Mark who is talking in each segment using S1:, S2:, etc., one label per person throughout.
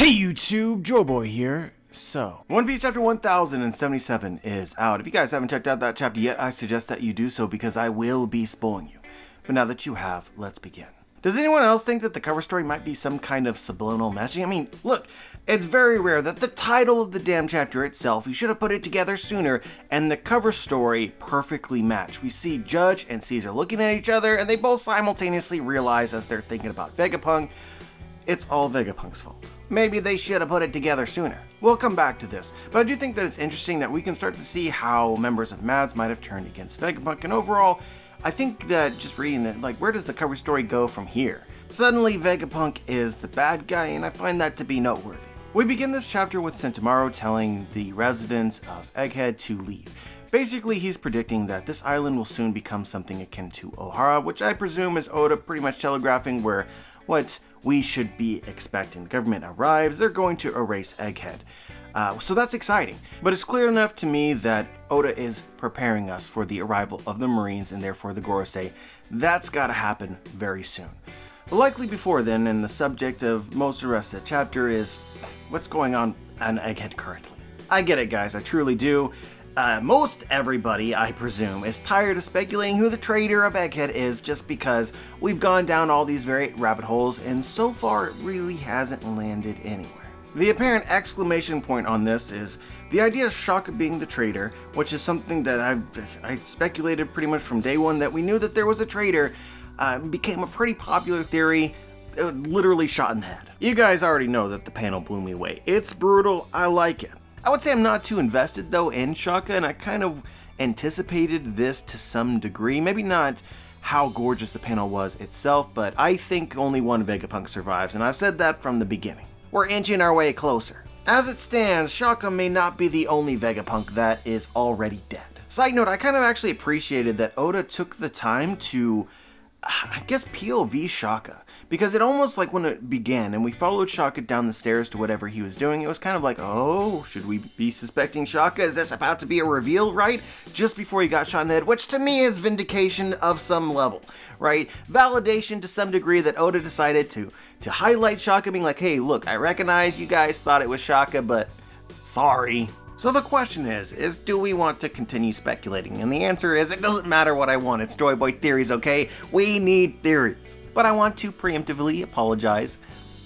S1: Hey YouTube, Joeboy here. So, One Piece chapter 1077 is out. If you guys haven't checked out that chapter yet, I suggest that you do so because I will be spoiling you. But now that you have, let's begin. Does anyone else think that the cover story might be some kind of subliminal messaging? I mean, look, it's very rare that the title of the damn chapter itself, you should have put it together sooner, and the cover story perfectly match. We see Judge and Caesar looking at each other, and they both simultaneously realize as they're thinking about Vegapunk, it's all Vegapunk's fault. Maybe they should have put it together sooner. We'll come back to this, but I do think that it's interesting that we can start to see how members of Mads might have turned against Vegapunk, and overall, I think that just reading it, like, where does the cover story go from here? Suddenly, Vegapunk is the bad guy, and I find that to be noteworthy. We begin this chapter with Sentomaru telling the residents of Egghead to leave. Basically, he's predicting that this island will soon become something akin to Ohara, which I presume is Oda pretty much telegraphing where what we should be expecting. The government arrives, they're going to erase Egghead. So that's exciting, but it's clear enough to me that Oda is preparing us for the arrival of the Marines and therefore the Gorosei. That's gotta happen very soon. But likely before then, and the subject of most of the rest of the chapter is what's going on Egghead currently. I get it, guys, I truly do. Most everybody, I presume, is tired of speculating who the traitor of Egghead is just because we've gone down all these very rabbit holes and so far it really hasn't landed anywhere. The apparent exclamation point on this is the idea of Shaka being the traitor, which is something that I speculated pretty much from day one that we knew that there was a traitor, became a pretty popular theory, literally shot in the head. You guys already know that the panel blew me away. It's brutal, I like it. I would say I'm not too invested though in Shaka, and I kind of anticipated this to some degree. Maybe not how gorgeous the panel was itself, but I think only one Vegapunk survives, and I've said that from the beginning. We're inching our way closer. As it stands, Shaka may not be the only Vegapunk that is already dead. Side note, I kind of actually appreciated that Oda took the time to, I guess, POV Shaka, because it almost like when it began and we followed Shaka down the stairs to whatever he was doing, it was kind of like, oh, should we be suspecting Shaka? Is this about to be a reveal, right? Just before he got shot in the head, which to me is vindication of some level, right? Validation to some degree that Oda decided to highlight Shaka, being like, hey, look, I recognize you guys thought it was Shaka, but sorry. So the question is do we want to continue speculating? And the answer is, it doesn't matter what I want, it's Joeboy theories, okay? We need theories. But I want to preemptively apologize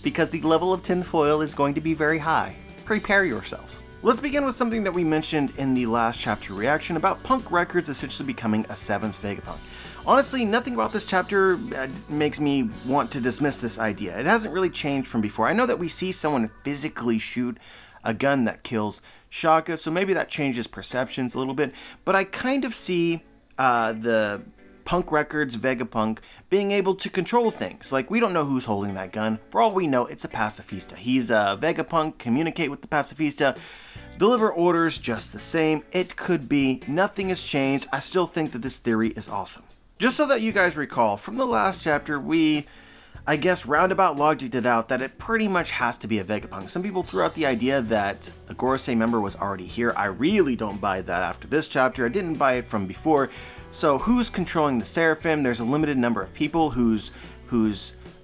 S1: because the level of tinfoil is going to be very high. Prepare yourselves. Let's begin with something that we mentioned in the last chapter reaction about Punk Records essentially becoming a 7th Vegapunk. Honestly, nothing about this chapter makes me want to dismiss this idea. It hasn't really changed from before. I know that we see someone physically shoot a gun that kills Shaka, so maybe that changes perceptions a little bit, but I kind of see the Punk Records Vegapunk being able to control things. Like, we don't know who's holding that gun. For all we know, it's a pacifista. He's a Vegapunk, communicate with the pacifista, deliver orders just the same. It could be. Nothing has changed. I still think that this theory is awesome. Just so that you guys recall, from the last chapter, we, I guess, roundabout logicked it out that it pretty much has to be a Vegapunk. Some people threw out the idea that a Gorosei member was already here. I really don't buy that after this chapter. I didn't buy it from before. So who's controlling the Seraphim? There's a limited number of people whose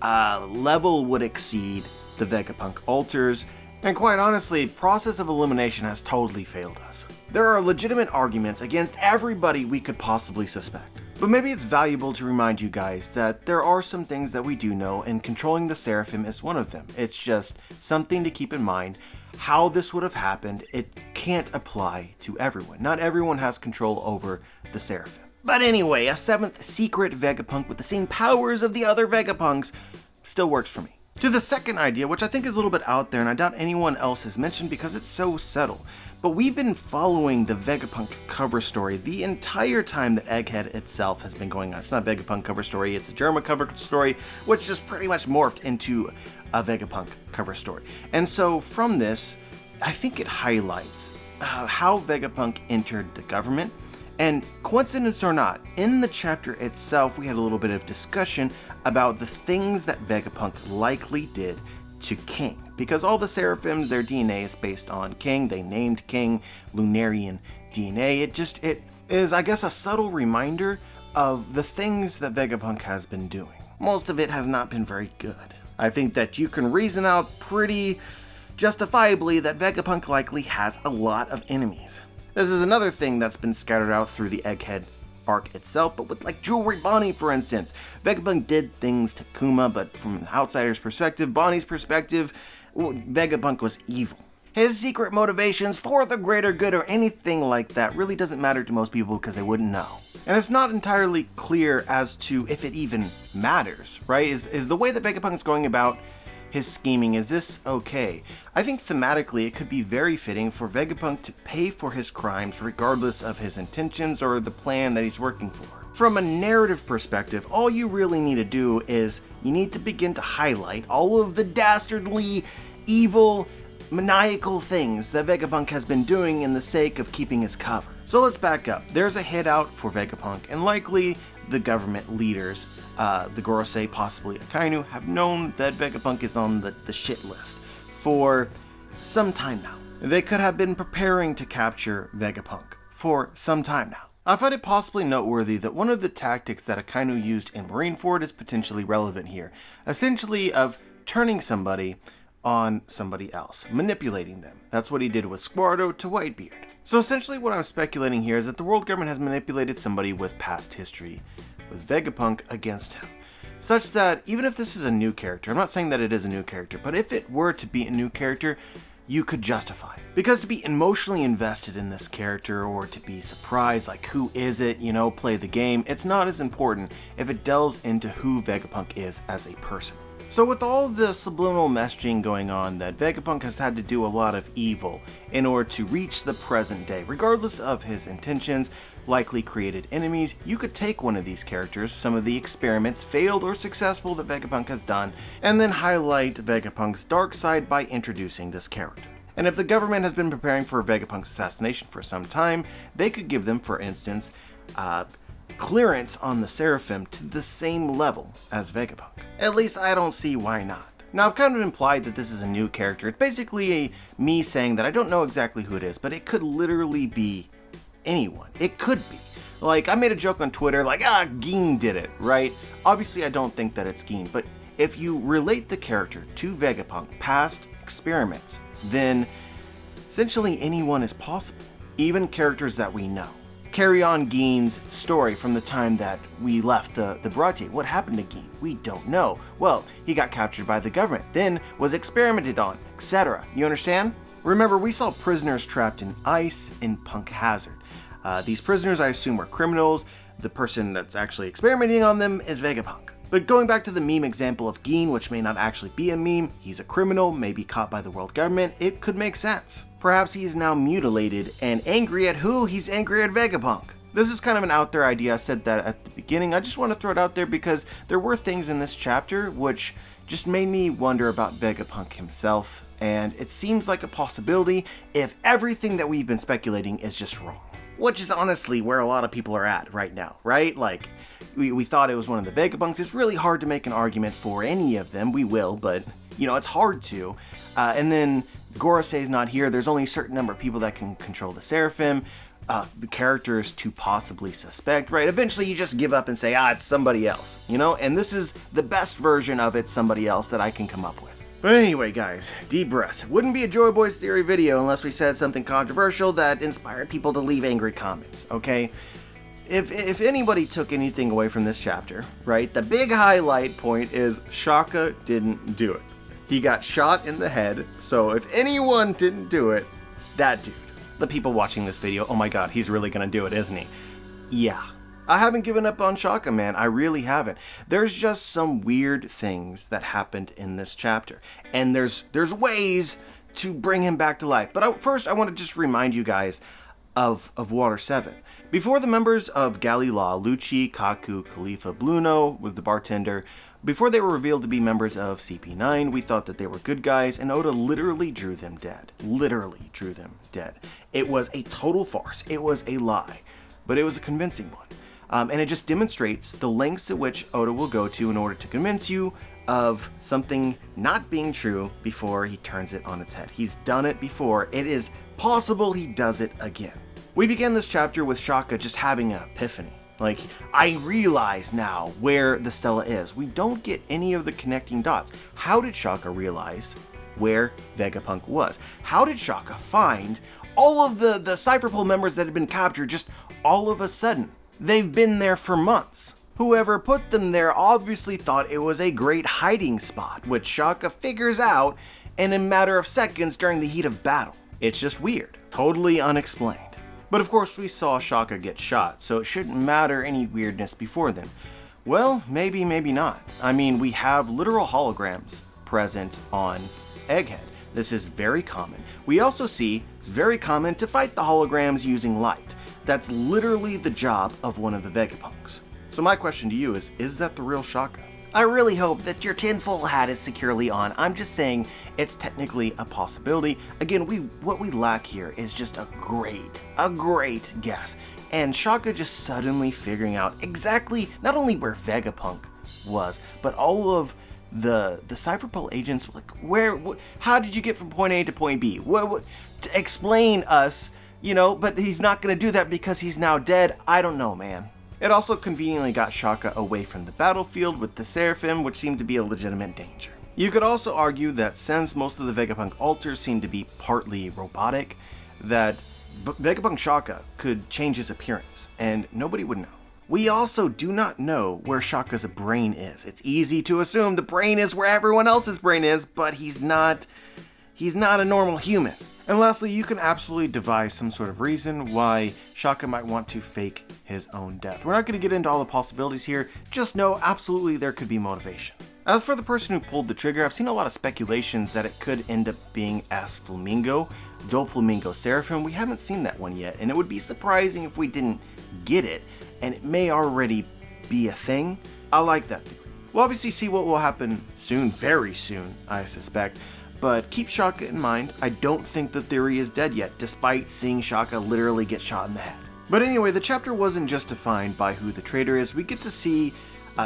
S1: level would exceed the Vegapunk altars. And quite honestly, process of elimination has totally failed us. There are legitimate arguments against everybody we could possibly suspect. But maybe it's valuable to remind you guys that there are some things that we do know, and controlling the Seraphim is one of them. It's just something to keep in mind. How this would have happened, it can't apply to everyone. Not everyone has control over the Seraphim. But anyway, a 7th secret Vegapunk with the same powers of the other Vegapunks still works for me. To the second idea, which I think is a little bit out there and I doubt anyone else has mentioned because it's so subtle, but we've been following the Vegapunk cover story the entire time that Egghead itself has been going on. It's not a Vegapunk cover story, it's a Germa cover story, which just pretty much morphed into a Vegapunk cover story. And so from this, I think it highlights how Vegapunk entered the government. And coincidence or not, in the chapter itself, we had a little bit of discussion about the things that Vegapunk likely did to King. Because all the Seraphim, their DNA is based on King. They named King Lunarian DNA. It is, I guess, a subtle reminder of the things that Vegapunk has been doing. Most of it has not been very good. I think that you can reason out pretty justifiably that Vegapunk likely has a lot of enemies. This is another thing that's been scattered out through the Egghead arc itself, but with like Jewelry Bonnie, for instance. Vegapunk did things to Kuma, but from an outsider's perspective, Bonnie's perspective, Vegapunk was evil. His secret motivations for the greater good or anything like that really doesn't matter to most people because they wouldn't know. And it's not entirely clear as to if it even matters, right? Is the way that Vegapunk is going about his scheming, is this okay? I think thematically it could be very fitting for Vegapunk to pay for his crimes regardless of his intentions or the plan that he's working for. From a narrative perspective, all you really need to do is you need to begin to highlight all of the dastardly, evil, maniacal things that Vegapunk has been doing in the sake of keeping his cover. So let's back up. There's a hideout for Vegapunk, and likely the government leaders, the Gorosei, possibly Akainu, have known that Vegapunk is on the shit list for some time now. They could have been preparing to capture Vegapunk for some time now. I find it possibly noteworthy that one of the tactics that Akainu used in Marineford is potentially relevant here, essentially of turning somebody on somebody else, manipulating them. That's what he did with Squardo to Whitebeard. So essentially what I'm speculating here is that the world government has manipulated somebody with past history with Vegapunk against him, such that even if this is a new character, I'm not saying that it is a new character, but if it were to be a new character, you could justify it. Because to be emotionally invested in this character or to be surprised, like who is it, play the game, it's not as important if it delves into who Vegapunk is as a person. So with all the subliminal messaging going on that Vegapunk has had to do a lot of evil in order to reach the present day, regardless of his intentions, likely created enemies, you could take one of these characters, some of the experiments, failed or successful, that Vegapunk has done, and then highlight Vegapunk's dark side by introducing this character. And if the government has been preparing for Vegapunk's assassination for some time, they could give them, for instance, clearance on the Seraphim to the same level as Vegapunk. At least I don't see why not. Now I've kind of implied that this is a new character. It's basically me saying that I don't know exactly who it is, but it could literally be anyone. It could be. Like, I made a joke on Twitter like, Geen did it, right? Obviously I don't think that it's Geen, but if you relate the character to Vegapunk, past experiments, then essentially anyone is possible. Even characters that we know. Carry on Geen's story from the time that we left the Baratie. What happened to Geen? We don't know. Well, he got captured by the government, then was experimented on, etc. You understand? Remember, we saw prisoners trapped in ice in Punk Hazard. These prisoners, I assume, are criminals. The person that's actually experimenting on them is Vegapunk. But going back to the meme example of Geen, which may not actually be a meme, he's a criminal, maybe caught by the world government, it could make sense. Perhaps he's now mutilated and angry at who? He's angry at Vegapunk. This is kind of an out there idea. I said that at the beginning. I just want to throw it out there because there were things in this chapter which just made me wonder about Vegapunk himself, and it seems like a possibility if everything that we've been speculating is just wrong. Which is honestly where a lot of people are at right now, right? Like, we thought it was one of the Vegapunks. It's really hard to make an argument for any of them. We will, but, it's hard to. And then Gorosei's not here. There's only a certain number of people that can control the Seraphim. The characters to possibly suspect, right? Eventually you just give up and say, it's somebody else, And this is the best version of it's somebody else that I can come up with. But anyway, guys, deep breaths. Wouldn't be a Joy Boys Theory video unless we said something controversial that inspired people to leave angry comments, okay? If anybody took anything away from this chapter, right, the big highlight point is Shaka didn't do it. He got shot in the head, so if anyone didn't do it, that dude. The people watching this video, oh my god, he's really gonna do it, isn't he? Yeah. I haven't given up on Shaka, man. I really haven't. There's just some weird things that happened in this chapter. And there's ways to bring him back to life. But first, I want to just remind you guys of Water 7. Before the members of Galley Law, Lucci, Kaku, Khalifa, Bluno, with the bartender, before they were revealed to be members of CP9, we thought that they were good guys, and Oda literally drew them dead. Literally drew them dead. It was a total farce. It was a lie. But it was a convincing one. And it just demonstrates the lengths at which Oda will go to in order to convince you of something not being true before he turns it on its head. He's done it before. It is possible he does it again. We began this chapter with Shaka just having an epiphany. Like, I realize now where the Stella is. We don't get any of the connecting dots. How did Shaka realize where Vegapunk was. How did Shaka find all of the Cypherpole members that had been captured just all of a sudden? They've been there for months. Whoever put them there obviously thought it was a great hiding spot, which Shaka figures out in a matter of seconds during the heat of battle. It's just weird, totally unexplained. But of course we saw Shaka get shot, so it shouldn't matter any weirdness before then. Well, maybe, maybe not. I mean, we have literal holograms present on Egghead. This is very common. We also see it's very common to fight the holograms using light. That's literally the job of one of the Vegapunks. So my question to you is that the real Shaka? I really hope that your tinfoil hat is securely on. I'm just saying it's technically a possibility. Again, what we lack here is just a great guess. And Shaka just suddenly figuring out exactly not only where Vegapunk was, but all of the Cypherpole agents, like how did you get from point A to point B? What to explain us, but he's not gonna do that because he's now dead. I don't know, man. It also conveniently got Shaka away from the battlefield with the Seraphim, which seemed to be a legitimate danger. You could also argue that since most of the Vegapunk altars seem to be partly robotic, that Vegapunk Shaka could change his appearance, and nobody would know. We also do not know where Shaka's brain is. It's easy to assume the brain is where everyone else's brain is, but he's not a normal human. And lastly, you can absolutely devise some sort of reason why Shaka might want to fake his own death. We're not going to get into all the possibilities here, just know absolutely there could be motivation. As for the person who pulled the trigger, I've seen a lot of speculations that it could end up being Doflamingo Seraphim. We haven't seen that one yet, and it would be surprising if we didn't get it, and it may already be a thing. I like that theory. We'll obviously see what will happen soon, very soon, I suspect. But keep Shaka in mind, I don't think the theory is dead yet, despite seeing Shaka literally get shot in the head. But anyway, the chapter wasn't just defined by who the traitor is. We get to see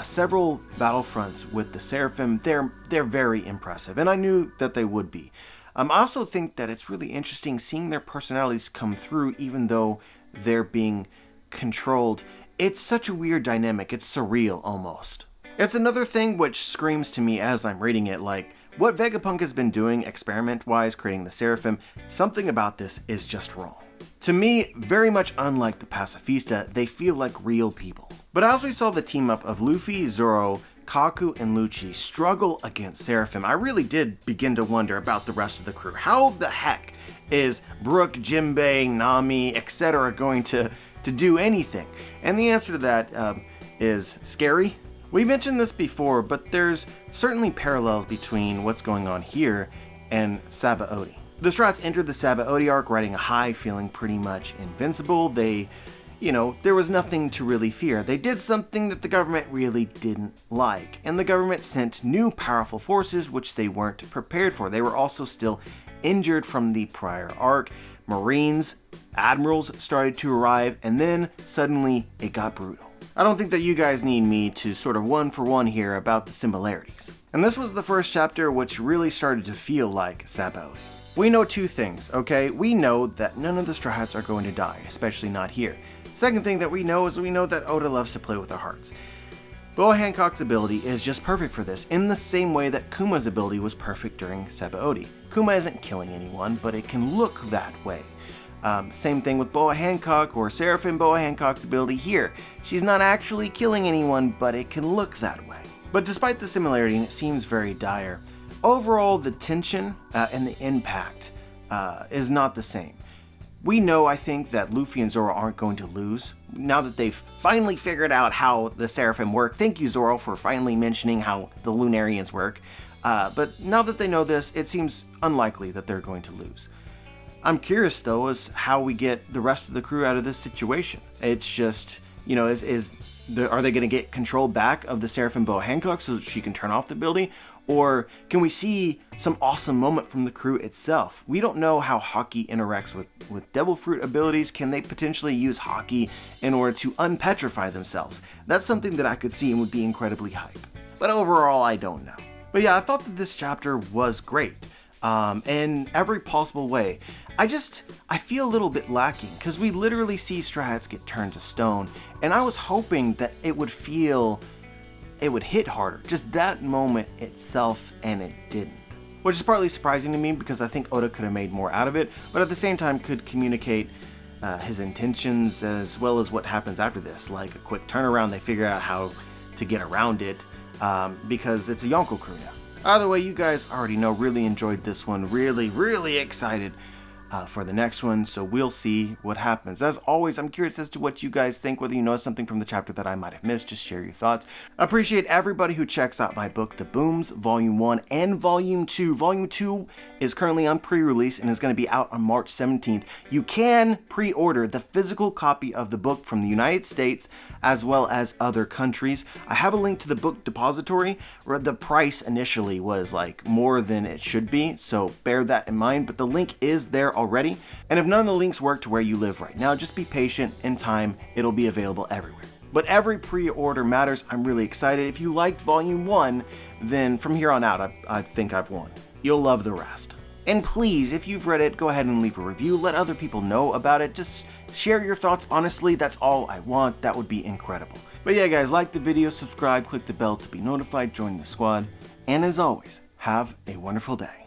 S1: several battlefronts with the Seraphim. They're very impressive, and I knew that they would be. I also think that it's really interesting seeing their personalities come through, even though they're being controlled. It's such a weird dynamic, it's surreal almost. It's another thing which screams to me as I'm reading it, like, what Vegapunk has been doing experiment-wise, creating the Seraphim, something about this is just wrong. To me, very much unlike the Pacifista, they feel like real people. But as we saw the team up of Luffy, Zoro, Kaku, and Lucci struggle against Seraphim, I really did begin to wonder about the rest of the crew. How the heck is Brook, Jinbei, Nami, etc. going to do anything? And the answer to that is scary. We mentioned this before, but there's certainly parallels between what's going on here and Sabaody. The Strats entered the Sabaody arc riding a high, feeling pretty much invincible. There was nothing to really fear. They did something that the government really didn't like, and the government sent new powerful forces which they weren't prepared for. They were also still injured from the prior arc. Marines, admirals started to arrive, and then suddenly it got brutal. I don't think that you guys need me to sort of one for one here about the similarities. And this was the first chapter which really started to feel like Sabaody. We know two things, okay? We know that none of the Strats are going to die, especially not here. Second thing that we know is we know that Oda loves to play with our hearts. Boa Hancock's ability is just perfect for this, in the same way that Kuma's ability was perfect during Sabaody. Kuma isn't killing anyone, but it can look that way. Same thing with Boa Hancock or Seraphim Boa Hancock's ability here. She's not actually killing anyone, but it can look that way. But despite the similarity, and it seems very dire, overall the tension and the impact is not the same. We know, I think, that Luffy and Zoro aren't going to lose. Now that they've finally figured out how the Seraphim work, thank you Zoro for finally mentioning how the Lunarians work. But now that they know this, it seems unlikely that they're going to lose. I'm curious though as how we get the rest of the crew out of this situation. It's just, are they going to get control back of the Seraphim Boa Hancock so that she can turn off the ability? Or can we see some awesome moment from the crew itself? We don't know how Haki interacts with Devil Fruit abilities. Can they potentially use Haki in order to unpetrify themselves? That's something that I could see and would be incredibly hype. But overall, I don't know. But yeah, I thought that this chapter was great. In every possible way. I feel a little bit lacking because we literally see Strats get turned to stone, and I was hoping that it would hit harder, just that moment itself, and it didn't. which is partly surprising to me because I think Oda could have made more out of it, but at the same time could communicate his intentions as well as what happens after this, like a quick turnaround. They figure out how to get around it because it's a Yonko crew now. Either way, you guys already know, really enjoyed this one, really excited for the next one, so we'll see what happens. As always, I'm curious as to what you guys think, whether you know something from the chapter that I might have missed, just share your thoughts. I appreciate everybody who checks out my book, The Booms, Volume 1 and Volume 2. Volume 2 is currently on pre-release and is going to be out on March 17th. You can pre-order the physical copy of the book from the United States as well as other countries. I have a link to the book depository where the price initially was like more than it should be, so bear that in mind, but the link is there already. And if none of the links work to where you live right now, just be patient. In time, it'll be available everywhere. But every pre-order matters. I'm really excited. If you liked Volume 1, then from here on out, I think I've won. You'll love the rest. And please, if you've read it, go ahead and leave a review. Let other people know about it. Just share your thoughts. Honestly, that's all I want. That would be incredible. But yeah, guys, like the video, subscribe, click the bell to be notified, join the squad. And as always, have a wonderful day.